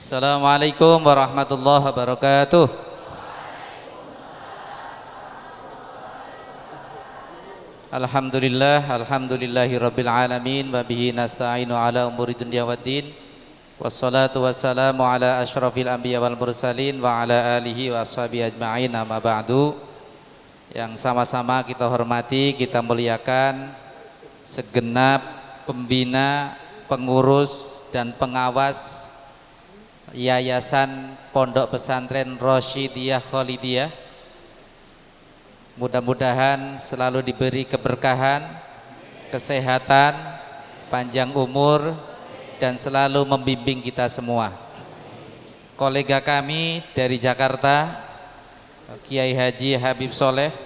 Assalamualaikum warahmatullahi wabarakatuh. Alhamdulillahirabbil alamin wa bihi nasta'inu ala umuri dunya waddin. Wassalatu wassalamu ala asyrafil anbiya wal mursalin wa ala alihi wa ashabihi ajma'in, amma ba'du. Yang sama-sama kita hormati, kita muliakan segenap pembina, pengurus dan pengawas Yayasan Pondok Pesantren Rosyidiyah Khalidiyah. Mudah-mudahan selalu diberi keberkahan, kesehatan, panjang umur, dan selalu membimbing kita semua. Kolega kami dari Jakarta, Kiai Haji Habib Soleh,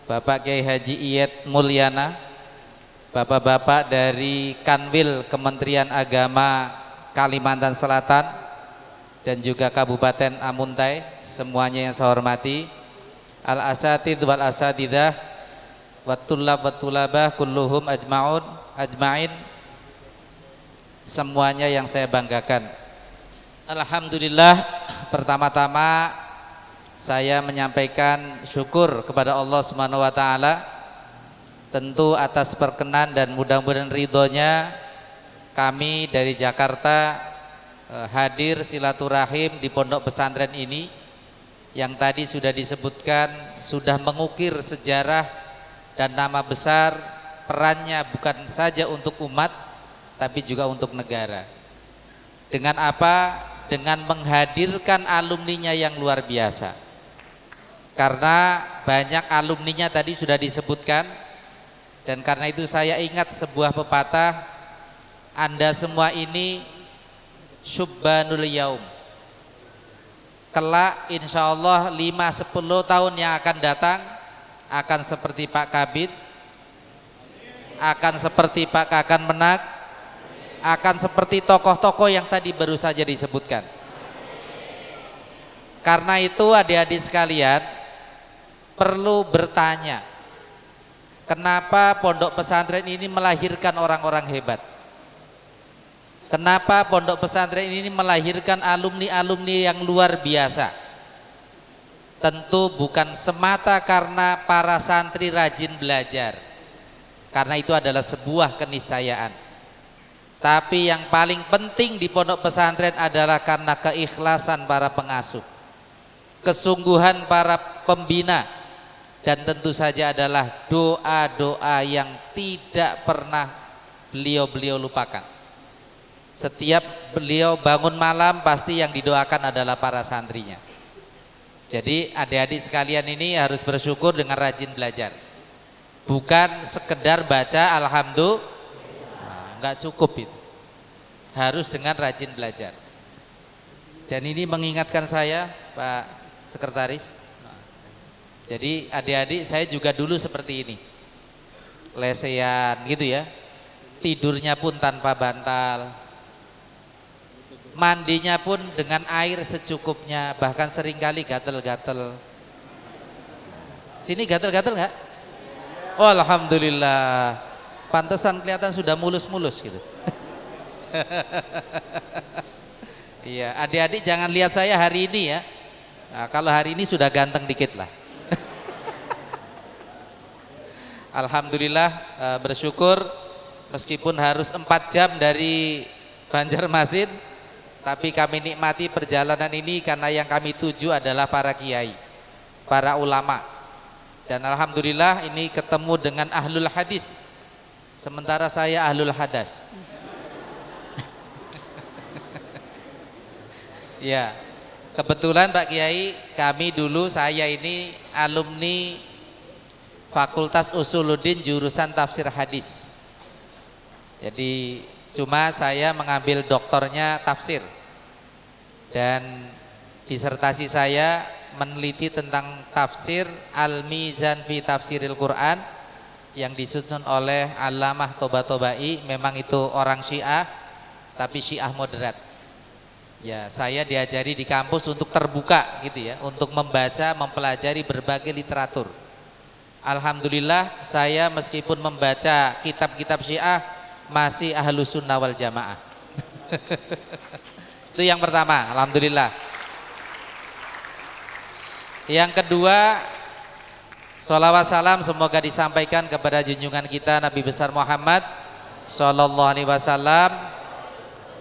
Bapak Kiai Haji Iyet Mulyana, Bapak-bapak dari Kanwil Kementerian Agama Kalimantan Selatan dan juga Kabupaten Amuntai, semuanya yang saya hormati, al-asatidz wal asatidah wat tullab wat tulabah kulluhum ajma'in, semuanya yang saya banggakan. Alhamdulillah, pertama-tama saya menyampaikan syukur kepada Allah Subhanahu wa taala, tentu atas perkenan dan mudah-mudahan ridhonya kami dari Jakarta hadir silaturahim di pondok pesantren ini yang tadi sudah disebutkan sudah mengukir sejarah dan nama besar, perannya bukan saja untuk umat tapi juga untuk negara. Dengan apa? Dengan menghadirkan alumninya yang luar biasa. Karena banyak alumninya tadi sudah disebutkan, dan karena itu saya ingat sebuah pepatah, Anda semua ini syubbanul yaum. Kelak insya Allah 5-10 tahun yang akan datang akan seperti Pak Kabid, akan seperti Pak Kakan Menak, akan seperti tokoh-tokoh yang tadi baru saja disebutkan. Karena itu adik-adik sekalian perlu bertanya, kenapa pondok pesantren ini melahirkan orang-orang hebat? Kenapa pondok pesantren ini melahirkan alumni-alumni yang luar biasa? Tentu bukan semata karena para santri rajin belajar, karena itu adalah sebuah keniscayaan. Tapi yang paling penting di pondok pesantren adalah karena keikhlasan para pengasuh, kesungguhan para pembina, dan tentu saja adalah doa-doa yang tidak pernah beliau lupakan. Setiap beliau bangun malam pasti yang didoakan adalah para santrinya. Jadi adik-adik sekalian ini harus bersyukur dengan rajin belajar. Bukan sekedar baca alhamdulillah, enggak cukup itu. Harus dengan rajin belajar. Dan ini mengingatkan saya, Pak Sekretaris. Jadi adik-adik saya juga dulu seperti ini. Lesehan gitu ya. Tidurnya pun tanpa bantal. Mandinya pun dengan air secukupnya, bahkan seringkali gatel-gatel. Sini gatel-gatel nggak? Oh, alhamdulillah. Pantesan kelihatan sudah mulus-mulus gitu. Iya, adik-adik jangan lihat saya hari ini ya. Nah, kalau hari ini sudah ganteng dikit lah. Alhamdulillah, bersyukur meskipun harus 4 jam dari Banjarmasin, tapi kami nikmati perjalanan ini karena yang kami tuju adalah para kiai, para ulama. Dan alhamdulillah ini ketemu dengan ahlul hadis, sementara saya ahlul hadas. Ya, kebetulan Pak Kiai, kami dulu, saya ini alumni Fakultas Usuluddin jurusan tafsir hadis. Jadi cuma saya mengambil doktornya tafsir, dan disertasi saya meneliti tentang tafsir Al-Mizan fi Tafsiril Quran yang disusun oleh Allamah Tobatobai. Memang itu orang Syiah tapi Syiah moderat. Ya, saya diajari di kampus untuk terbuka gitu ya, untuk membaca, mempelajari berbagai literatur. Alhamdulillah saya meskipun membaca kitab-kitab Syiah masih ahlus sunnah wal jamaah. Itu yang pertama, alhamdulillah. Yang kedua, sholawat salam semoga disampaikan kepada junjungan kita Nabi besar Muhammad Sallallahu Alaihi Wasallam.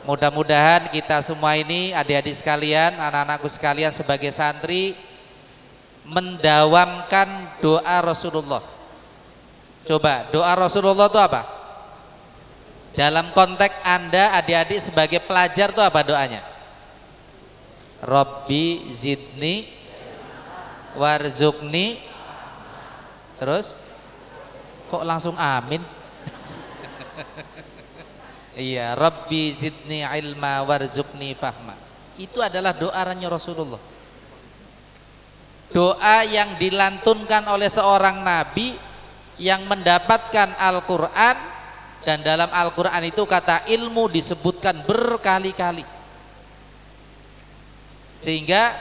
Mudah-mudahan kita semua ini, adik-adik sekalian, anak-anakku sekalian sebagai santri, mendawamkan doa Rasulullah. Coba, doa Rasulullah itu apa? Dalam konteks Anda adik-adik sebagai pelajar itu apa doanya? Rabbi zidni warzukni. Terus kok langsung amin? Iya, Rabbi zidni ilma warzukni fahma. Itu adalah doanya Rasulullah. Doa yang dilantunkan oleh seorang nabi yang mendapatkan Al-Quran, dan dalam Al-Quran itu kata ilmu disebutkan berkali-kali, sehingga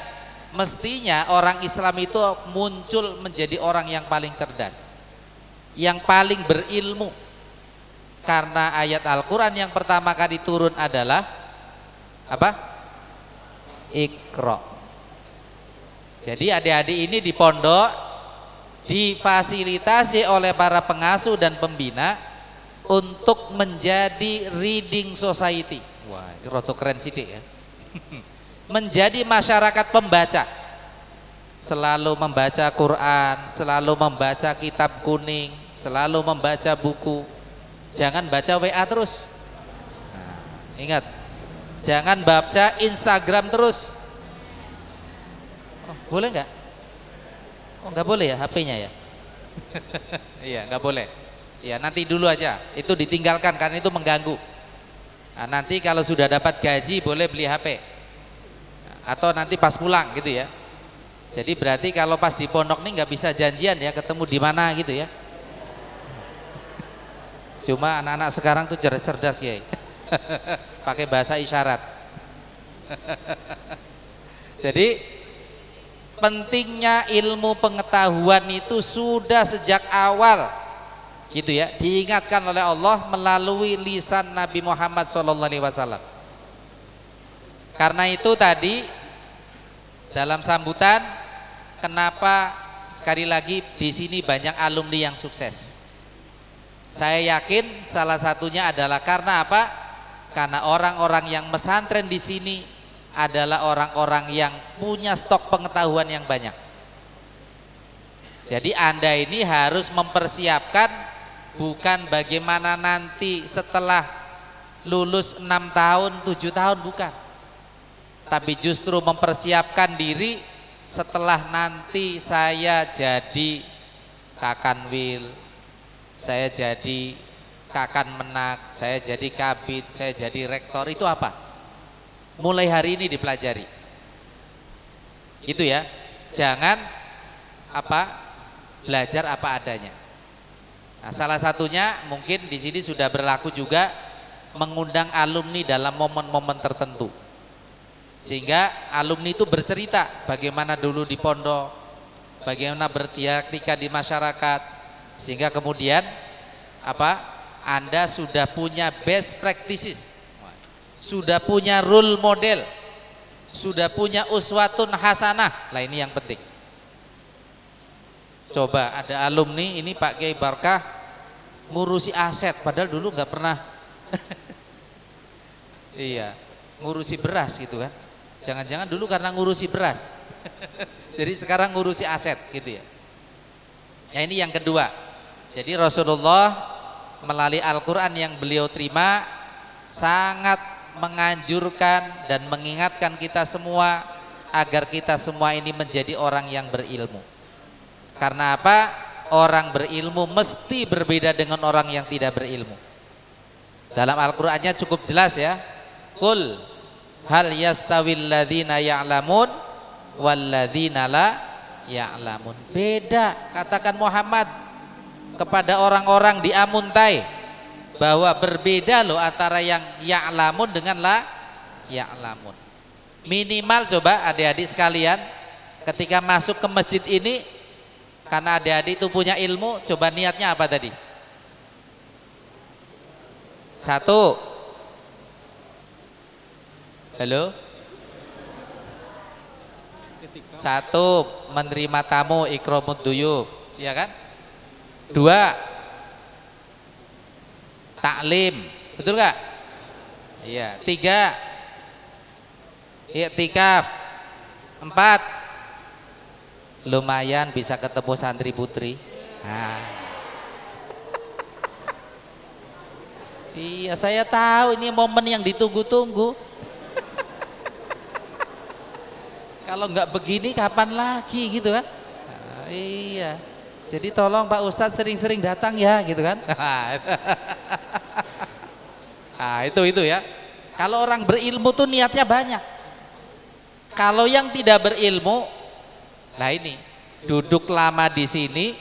mestinya orang Islam itu muncul menjadi orang yang paling cerdas, yang paling berilmu, karena ayat Al-Quran yang pertama kali turun adalah apa? Iqra. Jadi adik-adik ini di pondok difasilitasi oleh para pengasuh dan pembina untuk menjadi reading society. Wah, ini roto keren sidik ya. Menjadi masyarakat pembaca, selalu membaca Quran, selalu membaca kitab kuning, selalu membaca buku. Jangan baca WA terus. Nah, ingat, jangan baca Instagram terus. Oh, boleh nggak? Oh, nggak boleh ya HP-nya ya? Iya, nggak boleh. Ya, nanti dulu aja. Itu ditinggalkan karena itu mengganggu. Nah, nanti kalau sudah dapat gaji boleh beli HP. Atau nanti pas pulang gitu ya. Jadi berarti kalau pas di pondok nih nggak bisa janjian ya, ketemu di mana gitu ya. Cuma anak-anak sekarang tuh cerdas ya. Pakai bahasa isyarat. Jadi pentingnya ilmu pengetahuan itu sudah sejak awal gitu ya, diingatkan oleh Allah melalui lisan Nabi Muhammad SAW. Karena itu tadi dalam sambutan, kenapa sekali lagi di sini banyak alumni yang sukses. Saya yakin salah satunya adalah karena apa? Karena orang-orang yang pesantren di sini adalah orang-orang yang punya stok pengetahuan yang banyak. Jadi Anda ini harus mempersiapkan, bukan bagaimana nanti setelah lulus 6 tahun, 7 tahun, bukan. Tapi justru mempersiapkan diri setelah nanti saya jadi Kakanwil, saya jadi Kakan Menak, saya jadi Kabid, saya jadi rektor. Itu apa? Mulai hari ini dipelajari. Itu ya. Jangan belajar apa adanya. Nah, salah satunya mungkin di sini sudah berlaku juga mengundang alumni dalam momen-momen tertentu. Sehingga alumni itu bercerita bagaimana dulu di pondok, bagaimana berdialektika di masyarakat, sehingga kemudian Anda sudah punya best practices, sudah punya role model, sudah punya uswatun hasanah. Lah ini yang penting. Coba ada alumni ini Pak Kiai Barkah ngurusi aset, padahal dulu nggak pernah. Iya, ngurusi beras gitu kan. Jangan-jangan dulu karena ngurusi beras. Jadi sekarang ngurusi aset gitu ya. Ya, ini yang kedua. Jadi Rasulullah melalui Al-Quran yang beliau terima sangat menganjurkan dan mengingatkan kita semua agar kita semua ini menjadi orang yang berilmu. Karena apa? Orang berilmu mesti berbeda dengan orang yang tidak berilmu. Dalam Al-Qur'annya cukup jelas ya. Qul hal yastawil ladzina ya'lamun wal ladzina la ya'lamun. Beda, katakan Muhammad kepada orang-orang di Amuntai bahwa berbeda loh antara yang ya'lamun dengan la ya'lamun. Minimal coba adik-adik sekalian ketika masuk ke masjid ini, karena adik-adik itu punya ilmu, coba niatnya apa tadi? Satu, halo, Satu, menerima tamu, ikramud duyuf, ya kan? Dua, taklim, betul nggak? Iya. Tiga, iktikaf. Empat, lumayan bisa ketemu santri putri. Nah. Iya, saya tahu ini momen yang ditunggu-tunggu. Kalau nggak begini kapan lagi gitu kan? Nah, iya. Jadi tolong Pak Ustadz sering-sering datang ya gitu kan? Nah, itu ya. Kalau orang berilmu tuh niatnya banyak. Kalau yang tidak berilmu, nah ini duduk lama di sini,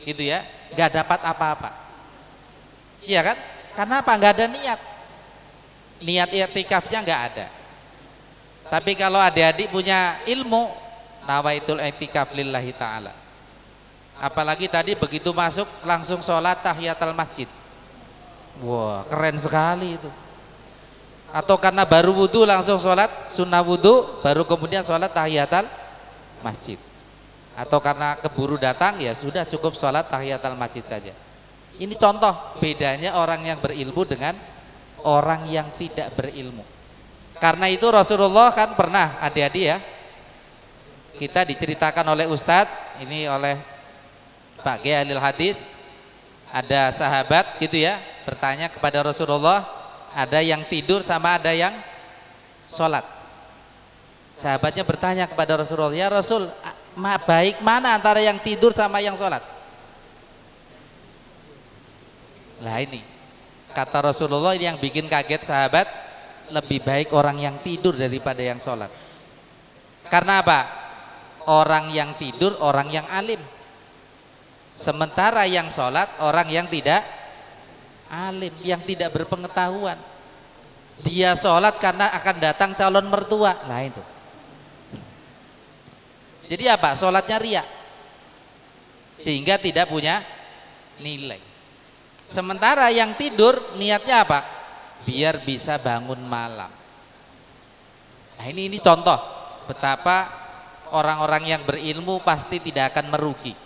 gitu ya, nggak dapat apa-apa. Iya kan? Karena apa? Nggak ada niat. Niat i'tikafnya nggak ada. Tapi kalau adik-adik punya ilmu, nawaitul i'tikaf lillahi ta'ala. Apalagi tadi begitu masuk langsung sholat tahiyatul masjid. Wah, keren sekali itu. Atau karena baru wudhu langsung sholat sunnah wudhu, baru kemudian sholat tahiyatul masjid. Atau karena keburu datang, ya sudah cukup sholat tahiyatul masjid saja. Ini contoh bedanya orang yang berilmu dengan orang yang tidak berilmu. Karena itu Rasulullah kan pernah, adik-adik ya, kita diceritakan oleh Ustadz, ini oleh Pak Kiai Alil Hadis, ada sahabat gitu ya, bertanya kepada Rasulullah, ada yang tidur sama ada yang sholat. Sahabatnya bertanya kepada Rasulullah, ya Rasul, baik mana antara yang tidur sama yang sholat? Lah ini, kata Rasulullah, ini yang bikin kaget sahabat, lebih baik orang yang tidur daripada yang sholat. Karena apa? Orang yang tidur orang yang alim, sementara yang sholat orang yang tidak alim, yang tidak berpengetahuan. Dia sholat karena akan datang calon mertua, lah itu. Jadi apa? Sholatnya riya, sehingga tidak punya nilai. Sementara yang tidur niatnya apa? Biar bisa bangun malam. Nah, ini contoh betapa orang-orang yang berilmu pasti tidak akan merugi.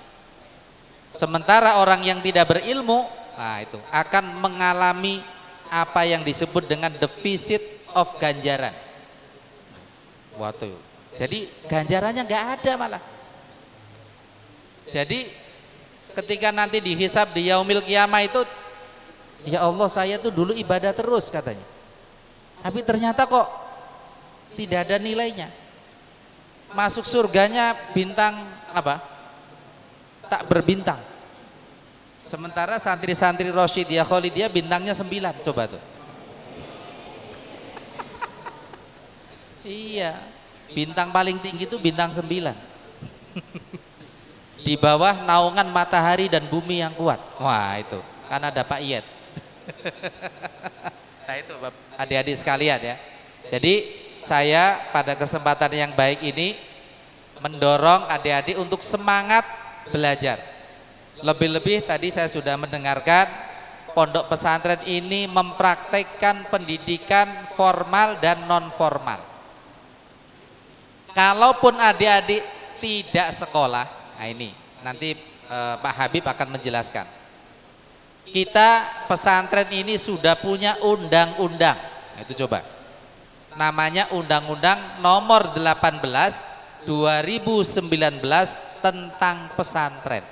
Sementara orang yang tidak berilmu, nah itu akan mengalami apa yang disebut dengan defisit of ganjaran. Waduh. Jadi ganjarannya nggak ada malah. Jadi ketika nanti dihisab di yaumil qiyamah itu, ya Allah saya tuh dulu ibadah terus katanya, tapi ternyata kok tidak ada nilainya. Masuk surganya bintang apa? Tak berbintang. Sementara santri-santri Rasyidiyah Khalidiyah bintangnya 9, coba tuh. Iya, bintang paling tinggi itu bintang 9. Di bawah naungan matahari dan bumi yang kuat. Wah itu, karena ada Pak Iyet. Nah itu adik-adik sekalian ya. Jadi saya pada kesempatan yang baik ini mendorong adik-adik untuk semangat belajar. Lebih-lebih tadi saya sudah mendengarkan pondok pesantren ini mempraktekkan pendidikan formal dan non formal. Kalaupun adik-adik tidak sekolah, nah ini nanti Pak Habib akan menjelaskan. Kita pesantren ini sudah punya undang-undang, itu coba, namanya Undang-Undang Nomor 18 2019 tentang pesantren.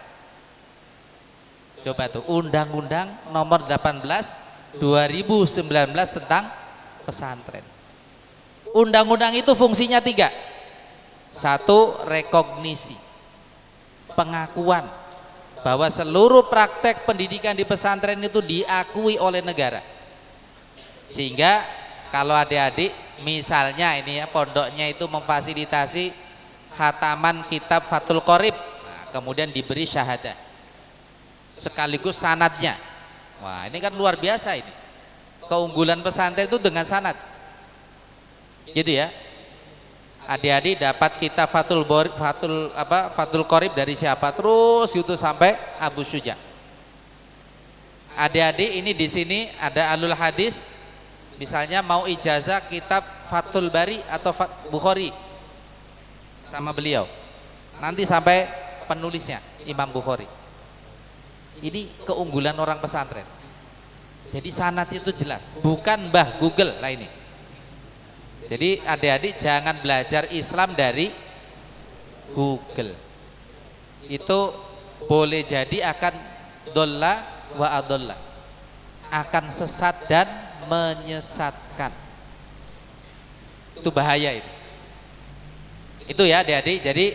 Coba tuh, Undang-Undang Nomor 18 2019 tentang pesantren. Undang-undang itu fungsinya 3. Satu, rekognisi, pengakuan bahwa seluruh praktek pendidikan di pesantren itu diakui oleh negara. Sehingga kalau adik-adik misalnya ini ya, pondoknya itu memfasilitasi khataman kitab Fathul Qorib, nah, kemudian diberi syahadah sekaligus sanadnya. Wah ini kan luar biasa ini, keunggulan pesantren itu dengan sanad gitu ya. Adik-adik dapat kitab Fathul Qorib dari siapa, terus itu sampai Abu Syuja. Adik-adik ini di sini ada alul hadis, misalnya mau ijazah kitab Fathul Bari atau Bukhari, sama beliau. Nanti sampai penulisnya Imam Bukhari. Ini keunggulan orang pesantren. Jadi sanad itu jelas, bukan Mbah Google lah ini. Jadi adik-adik jangan belajar Islam dari Google. Itu boleh jadi akan dolla wa adolla, akan sesat dan menyesatkan. Itu bahaya itu. Itu ya adik-adik. Jadi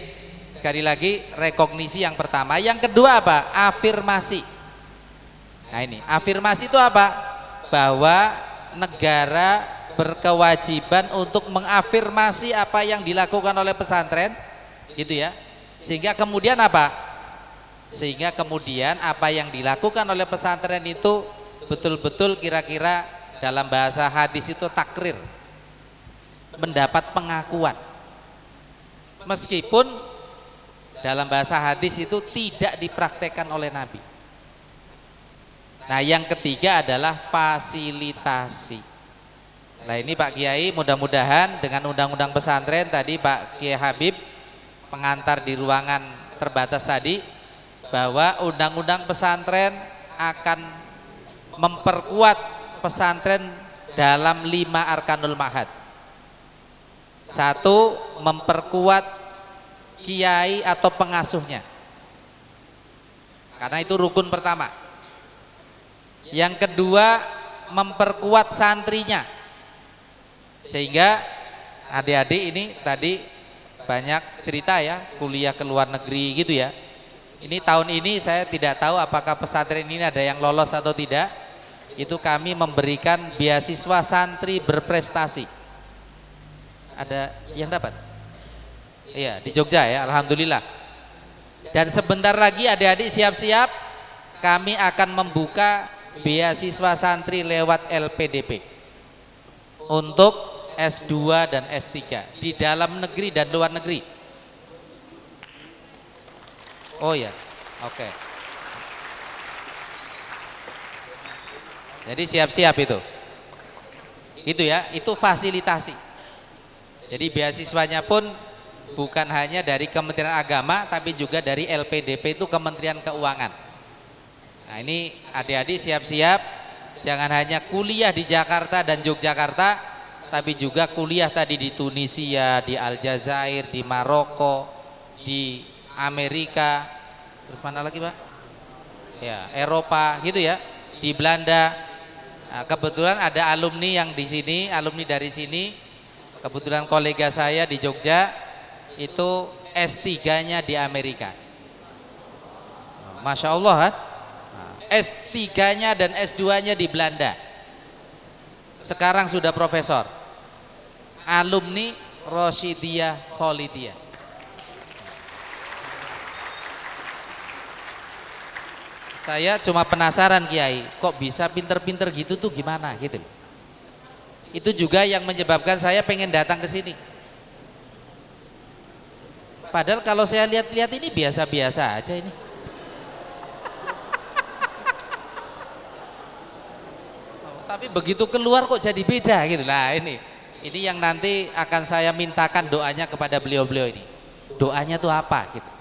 sekali lagi rekognisi yang pertama. Yang kedua apa? Afirmasi. Nah ini, afirmasi itu apa? Bahwa negara berkewajiban untuk mengafirmasi apa yang dilakukan oleh pesantren, gitu ya. Sehingga kemudian apa? Sehingga kemudian apa yang dilakukan oleh pesantren itu betul-betul kira-kira dalam bahasa hadis itu takrir, mendapat pengakuan. Meskipun dalam bahasa hadis itu tidak dipraktekkan oleh Nabi. Nah yang ketiga adalah fasilitasi. Nah ini Pak Kiai, mudah-mudahan dengan undang-undang pesantren tadi Pak Kiai Habib pengantar di ruangan terbatas tadi, bahwa undang-undang pesantren akan memperkuat pesantren dalam 5 arkanul mahad. 1, memperkuat kiai atau pengasuhnya, karena itu rukun pertama. Yang kedua, memperkuat santrinya, sehingga adik-adik ini tadi banyak cerita ya, kuliah ke luar negeri gitu ya. Ini tahun ini saya tidak tahu apakah pesantren ini ada yang lolos atau tidak. Itu kami memberikan beasiswa santri berprestasi. Ada yang dapat? Iya, di Jogja ya, alhamdulillah. Dan sebentar lagi adik-adik siap-siap, kami akan membuka beasiswa santri lewat LPDP untuk S2 dan S3 di dalam negeri dan luar negeri. Oh ya, oke. Jadi siap-siap itu. Itu ya, itu fasilitasi. Jadi beasiswanya pun bukan hanya dari Kementerian Agama, tapi juga dari LPDP, itu Kementerian Keuangan. Nah ini adik-adik siap-siap, jangan hanya kuliah di Jakarta dan Yogyakarta, tapi juga kuliah tadi di Tunisia, di Aljazair, di Maroko, di Amerika, terus mana lagi Pak? Ya, Eropa gitu ya, di Belanda. Nah, kebetulan ada alumni yang di sini, alumni dari sini. Kebetulan kolega saya di Jogja itu S3-nya di Amerika. Masya Allah kan? S3-nya dan S2-nya di Belanda. Sekarang sudah profesor. Alumni Rosyidiyah Kholidiyah. Saya cuma penasaran Kiai, kok bisa pinter-pinter gitu tuh gimana gitu. Itu juga yang menyebabkan saya pengen datang ke sini. Padahal kalau saya lihat-lihat ini biasa-biasa aja ini. Tapi begitu keluar kok jadi beda gitu lah ini yang nanti akan saya mintakan doanya kepada beliau-beliau ini. Doanya tuh apa gitu.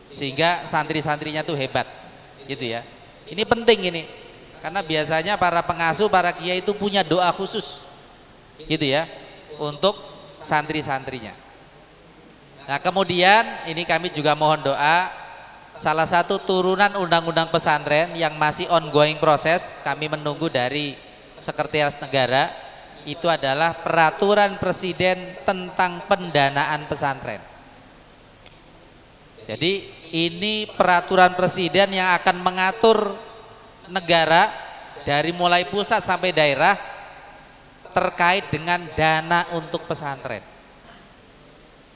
Sehingga santri-santrinya tuh hebat gitu ya. Ini penting ini. Karena biasanya para pengasuh, para kiai itu punya doa khusus gitu ya untuk santri-santrinya. Nah, kemudian ini kami juga mohon doa. Salah satu turunan undang-undang pesantren yang masih ongoing proses, kami menunggu dari Sekretariat Negara, itu adalah peraturan presiden tentang pendanaan pesantren. Jadi ini peraturan presiden yang akan mengatur negara dari mulai pusat sampai daerah terkait dengan dana untuk pesantren.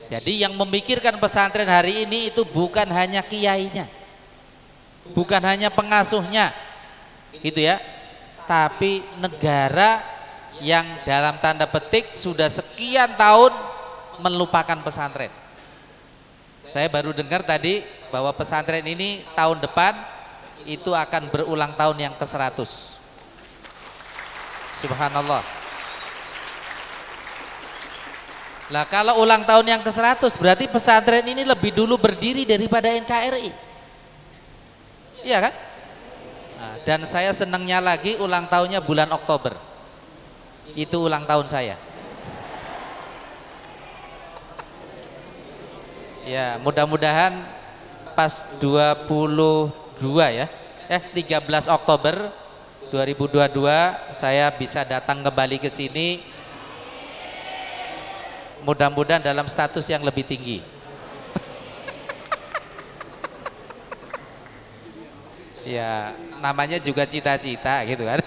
Jadi yang memikirkan pesantren hari ini itu bukan hanya kiainya, bukan hanya pengasuhnya, gitu ya, tapi negara yang dalam tanda petik sudah sekian tahun melupakan pesantren. Saya baru dengar tadi bahwa pesantren ini tahun depan itu akan berulang tahun yang ke-100. Subhanallah. Lah kalau ulang tahun yang ke-100 berarti pesantren ini lebih dulu berdiri daripada NKRI. Iya kan? Nah, dan saya senangnya lagi ulang tahunnya bulan Oktober. Itu ulang tahun saya. Ya, mudah-mudahan pas 22 ya. 13 Oktober 2022 saya bisa datang kembali ke sini. Mudah-mudahan dalam status yang lebih tinggi. Ya, namanya juga cita-cita gitu kan.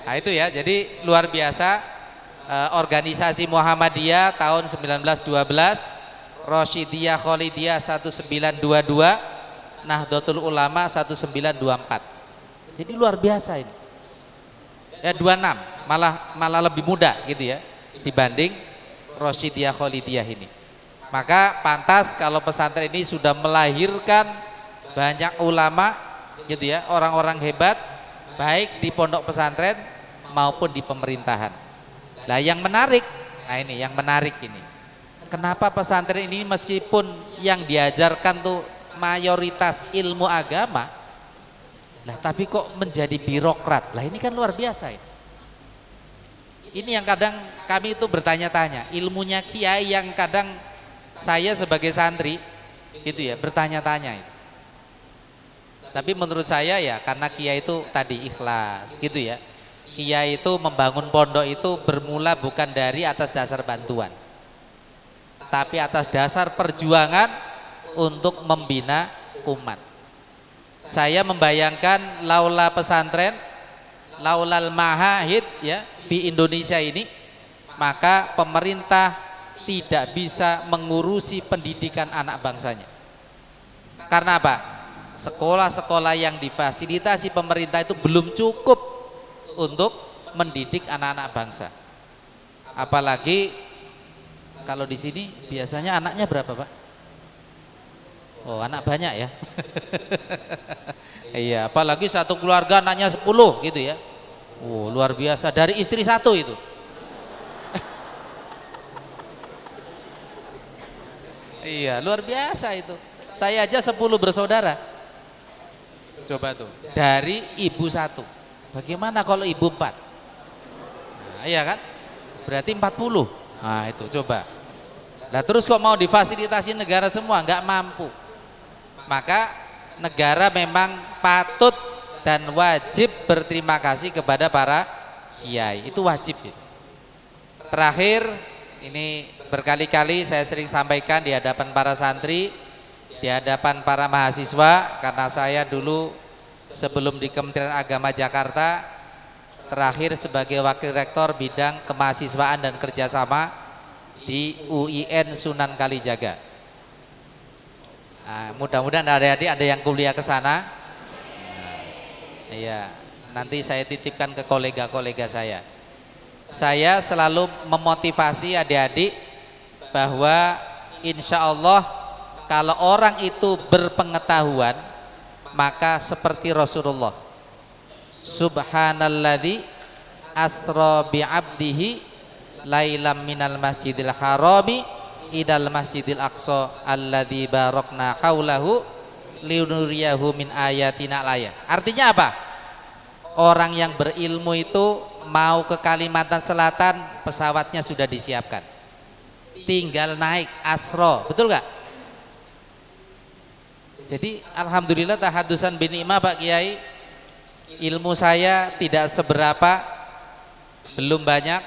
Nah itu ya, jadi luar biasa. Organisasi Muhammadiyah tahun 1912, Rosyidiyah Khalidiyah 1922, Nahdlatul Ulama 1924. Jadi luar biasa ini. Ya 26, malah lebih muda gitu ya dibanding Rosyidiyah Khalidiyah ini. Maka pantas kalau pesantren ini sudah melahirkan banyak ulama gitu ya, orang-orang hebat baik di pondok pesantren maupun di pemerintahan. Nah yang menarik, yang menarik ini, kenapa pesantren ini meskipun yang diajarkan tuh mayoritas ilmu agama, lah tapi kok menjadi birokrat? Lah ini kan luar biasa ini. Ini yang kadang kami itu bertanya-tanya, ilmunya kiai yang kadang saya sebagai santri gitu ya bertanya-tanya. Tapi menurut saya ya karena kiai itu tadi ikhlas gitu ya. Kiai itu membangun pondok itu bermula bukan dari atas dasar bantuan, tapi atas dasar perjuangan untuk membina umat. Saya membayangkan laula pesantren, laulal mahahid ya di Indonesia ini, maka pemerintah tidak bisa mengurusi pendidikan anak bangsanya. Karena apa? Sekolah-sekolah yang difasilitasi pemerintah itu belum cukup untuk mendidik anak-anak bangsa. Apalagi kalau di sini biasanya anaknya berapa, Pak? Oh, anak banyak ya. Iya, apalagi satu keluarga anaknya 10 gitu ya. Oh, luar biasa, dari istri satu itu. Iya, luar biasa itu. Saya aja 10 bersaudara. Coba tuh, dari ibu satu. Bagaimana kalau ibu 4? Nah, iya kan? Berarti 40. Nah, itu coba. Nah, terus kok mau difasilitasi negara semua? Nggak mampu. Maka negara memang patut dan wajib berterima kasih kepada para kiai. Itu wajib. Terakhir, ini berkali-kali saya sering sampaikan di hadapan para santri, di hadapan para mahasiswa, karena saya dulu sebelum di Kementerian Agama Jakarta terakhir sebagai wakil rektor bidang kemahasiswaan dan kerjasama di UIN Sunan Kalijaga. Nah, mudah-mudahan adik-adik ada yang kuliah ke sana. Iya, nanti saya titipkan ke kolega-kolega saya. Saya selalu memotivasi adik-adik bahwa insya Allah kalau orang itu berpengetahuan maka seperti Rasulullah, subhanalladzi asra bi'abdihi lailam minal masjidil harami idal masjidil aqsa alladzi barakna haulahu liunuriyahu min ayatina laya. Artinya apa? Orang yang berilmu itu mau ke Kalimantan Selatan pesawatnya sudah disiapkan, tinggal naik asro, betul gak? Jadi alhamdulillah tahadusan binikmah Pak Kiai, ilmu saya tidak seberapa, belum banyak.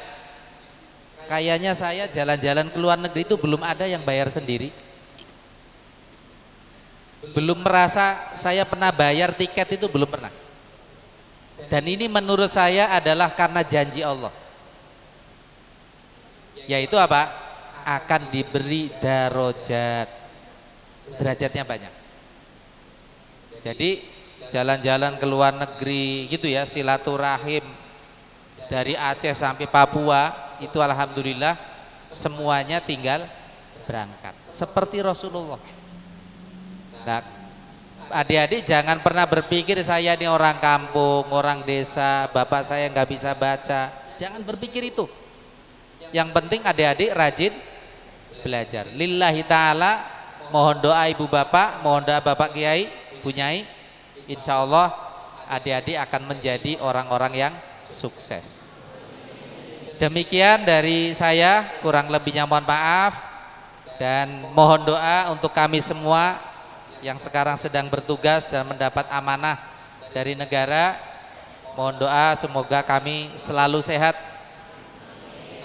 Kayaknya saya jalan-jalan ke luar negeri itu belum ada yang bayar sendiri. Belum merasa saya pernah bayar tiket, itu belum pernah. Dan ini menurut saya adalah karena janji Allah, yaitu apa? Akan diberi darajat, derajatnya banyak. Jadi jalan-jalan ke luar negeri gitu ya, silaturahim dari Aceh sampai Papua itu alhamdulillah semuanya tinggal berangkat seperti Rasulullah. Nah, adik-adik jangan pernah berpikir saya ini orang kampung, orang desa, bapak saya nggak bisa baca. Jangan berpikir itu. Yang penting adik-adik rajin belajar. Lillahi ta'ala, mohon doa ibu bapak, mohon doa bapak kiai, bu nyai. Insya Allah adik-adik akan menjadi orang-orang yang sukses. Demikian dari saya, kurang lebihnya mohon maaf. Dan mohon doa untuk kami semua yang sekarang sedang bertugas dan mendapat amanah dari negara. Mohon doa semoga kami selalu sehat.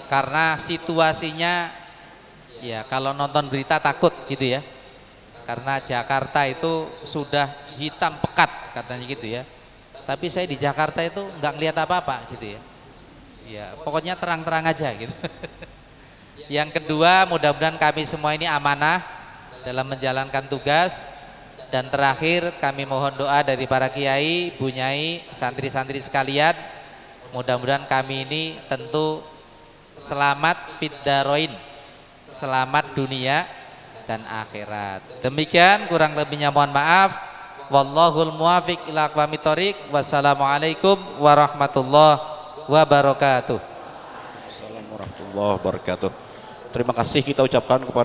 Karena situasinya ya kalau nonton berita takut gitu ya. Karena Jakarta itu sudah hitam pekat katanya gitu ya. Tapi saya di Jakarta itu nggak ngelihat apa-apa gitu ya. Ya pokoknya terang-terang aja gitu. Yang kedua, mudah-mudahan kami semua ini amanah dalam menjalankan tugas. Dan terakhir kami mohon doa dari para kiai, bu nyai, santri-santri sekalian. Mudah-mudahan kami ini tentu selamat fid daroin, selamat dunia dan akhirat. Demikian kurang lebihnya mohon maaf. Wallahul muwafiq ila aqwamit thoriq. Wassalamualaikum warahmatullahi wabarakatuh. Assalamualaikum warahmatullahi wabarakatuh. Terima kasih kita ucapkan kepada